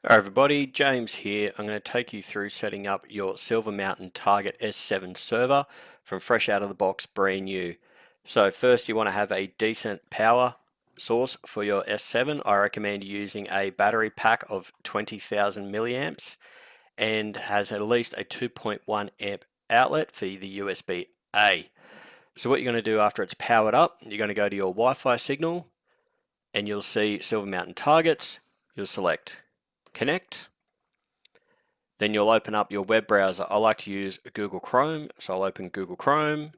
Hi everybody, James here. I'm going to take you through setting up your Silver Mountain Target S7 server from fresh out of the box, brand new. So first you want to have a decent power source for your S7. I recommend using a battery pack of 20,000 milliamps and has at least a 2.1 amp outlet for the USB-A. So what you're going to do after it's powered up, you're going to go to your Wi-Fi signal and you'll see Silver Mountain Targets. You'll select Connect. Then you'll open up your web browser. I like to use Google Chrome, so I'll open Google Chrome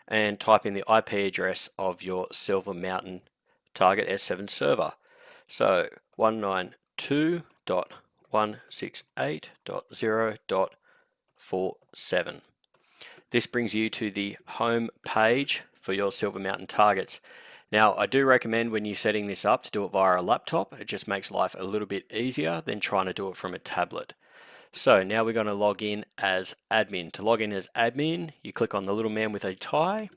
and type in the IP address of your Silver Mountain Target S7 server. So 192.168.0.47. This brings you to the home page for your Silver Mountain targets. Now, I do recommend when you're setting this up to do it via a laptop. It just makes life a little bit easier than trying to do it from a tablet. So now we're going to log in as admin. To log in as admin, you click on the little man with a tie in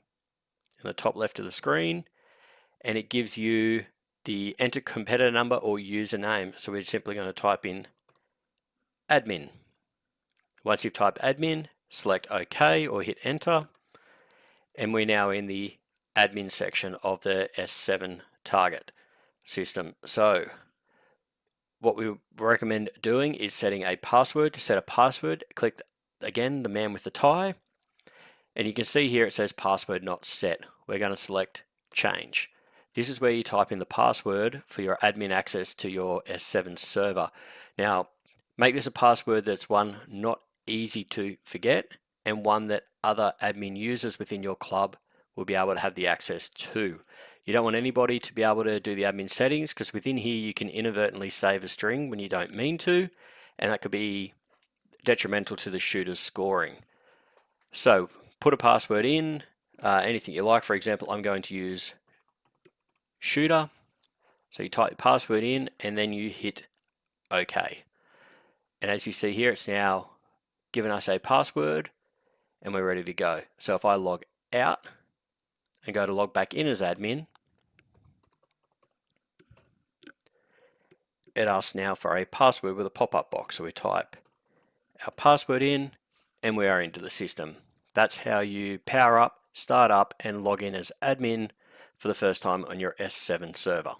the top left of the screen, and it gives you the enter competitor number or username. So we're simply going to type in admin. Once you've typed admin, select OK or hit enter, and we're now in the admin section of the S7 target system. So what we recommend doing is setting a password. To set a password, click again the man with the tie, and you can see here it says password not set. We're going to select change. This is where you type in the password for your admin access to your S7 server. Now, make this a password that's one not easy to forget and one that other admin users within your club will be able to have the access to. You don't want anybody to be able to do the admin settings, because within here you can inadvertently save a string when you don't mean to, and that could be detrimental to the shooter's scoring. So put a password in, anything you like. For example, I'm going to use shooter. So you type your password in and then you hit OK. And as you see here, it's now given us a password and we're ready to go. So if I log out and go to log back in as admin, it asks now for a password with a pop-up box. So we type our password in and we are into the system. That's how you power up, start up and log in as admin for the first time on your S7 server.